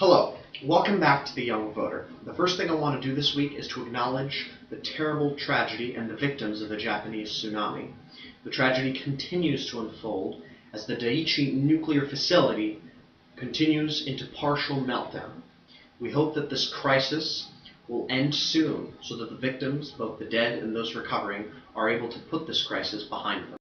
Hello, welcome back to The Young Voter. The first thing I want to do this week is to acknowledge the terrible tragedy and the victims of the Japanese tsunami. The tragedy continues to unfold as the Daiichi nuclear facility continues into partial meltdown. We hope that this crisis will end soon so that the victims, both the dead and those recovering, are able to put this crisis behind them.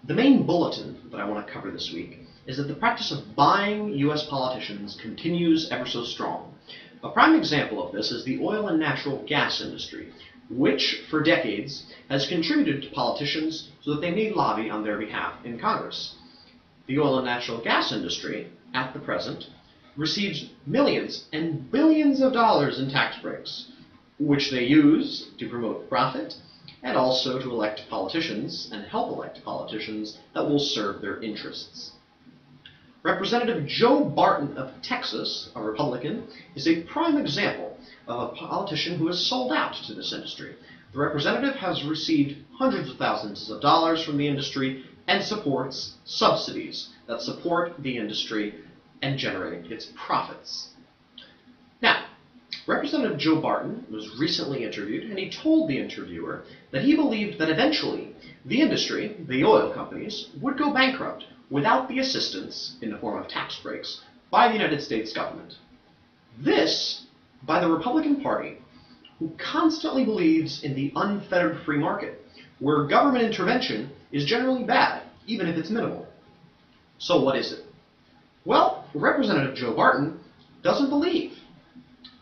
The main bulletin that I want to cover this week is that the practice of buying U.S. politicians continues ever so strong. A prime example of this is the oil and natural gas industry, which for decades has contributed to politicians so that they may lobby on their behalf in Congress. The oil and natural gas industry, at the present, receives millions and billions of dollars in tax breaks, which they use to promote profit and also to elect politicians and help elect politicians that will serve their interests. Representative Joe Barton of Texas, a Republican, is a prime example of a politician who has sold out to this industry. The representative has received hundreds of thousands of dollars from the industry and supports subsidies that support the industry and generate its profits. Now, Representative Joe Barton was recently interviewed, and he told the interviewer that he believed that eventually the industry, the oil companies, would go bankrupt without the assistance, in the form of tax breaks, by the United States government. This, by the Republican Party, who constantly believes in the unfettered free market, where government intervention is generally bad, even if it's minimal. So what is it? Well, Representative Joe Barton doesn't believe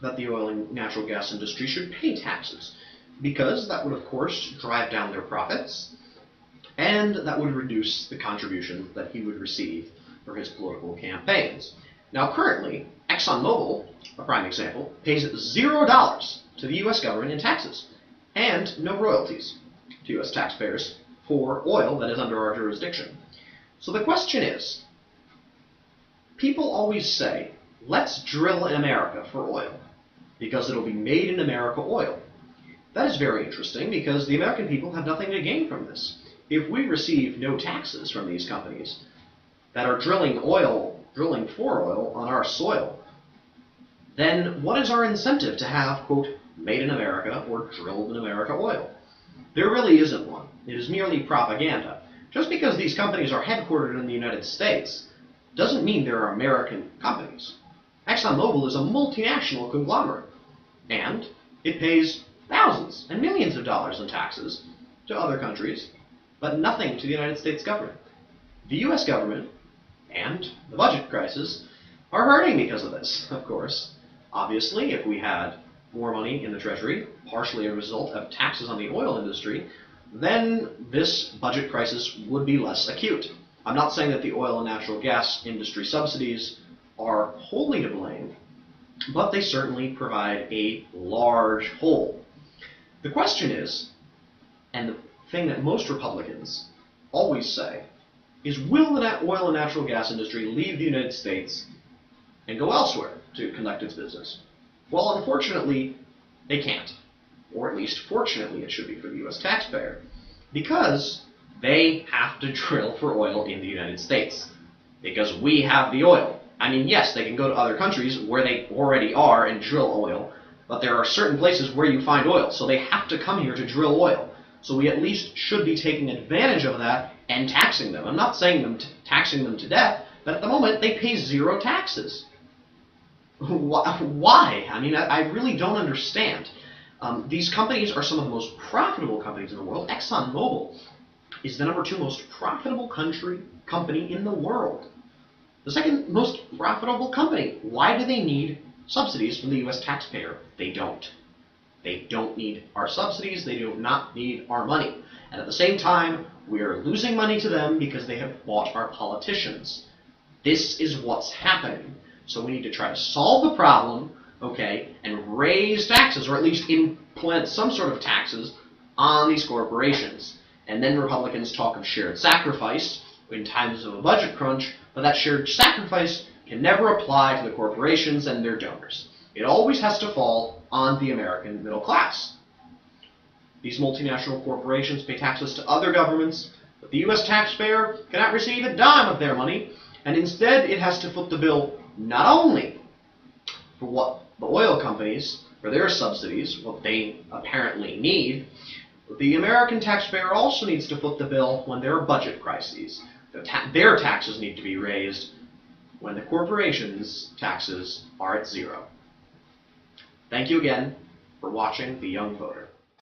that the oil and natural gas industry should pay taxes, because that would, of course, drive down their profits, and that would reduce the contributions that he would receive for his political campaigns. Now, currently, ExxonMobil, a prime example, pays $0 to the U.S. government in taxes, and no royalties to U.S. taxpayers for oil that is under our jurisdiction. So the question is, people always say, let's drill in America for oil, because it'll be made in America oil. That is very interesting, because the American people have nothing to gain from this. If we receive no taxes from these companies that are drilling for oil on our soil, then what is our incentive to have, quote, made in America or drilled in America oil? There really isn't one. It is merely propaganda. Just because these companies are headquartered in the United States doesn't mean they're American companies. ExxonMobil is a multinational conglomerate, and it pays thousands and millions of dollars in taxes to other countries, but nothing to the United States government. The U.S. government and the budget crisis are hurting because of this, of course. Obviously, if we had more money in the Treasury, partially a result of taxes on the oil industry, then this budget crisis would be less acute. I'm not saying that the oil and natural gas industry subsidies are wholly to blame, but they certainly provide a large hole. The question is, and the thing that most Republicans always say, is will the oil and natural gas industry leave the United States and go elsewhere to conduct its business? Well, unfortunately, they can't. Or at least, fortunately, it should be for the U.S. taxpayer, because they have to drill for oil in the United States, because we have the oil. I mean, yes, they can go to other countries where they already are and drill oil, but there are certain places where you find oil, so they have to come here to drill oil. So we at least should be taking advantage of that and taxing them. I'm not saying taxing them to death, but at the moment they pay zero taxes. Why? I mean, I really don't understand. These companies are some of the most profitable companies in the world. ExxonMobil is the #2 most profitable company in the world. The second most profitable company. Why do they need subsidies from the U.S. taxpayer? They don't. They don't need our subsidies. They do not need our money. And at the same time, we are losing money to them because they have bought our politicians. This is what's happening. So we need to try to solve the problem, okay, and raise taxes, or at least implement some sort of taxes on these corporations. And then Republicans talk of shared sacrifice in times of a budget crunch, but that shared sacrifice can never apply to the corporations and their donors. It always has to fall on the American middle class. These multinational corporations pay taxes to other governments, but the U.S. taxpayer cannot receive a dime of their money, and instead it has to foot the bill not only for what the oil companies, for their subsidies, what they apparently need, the American taxpayer also needs to foot the bill when there are budget crises. Their taxes need to be raised when the corporations' taxes are at zero. Thank you again for watching The Young Voter.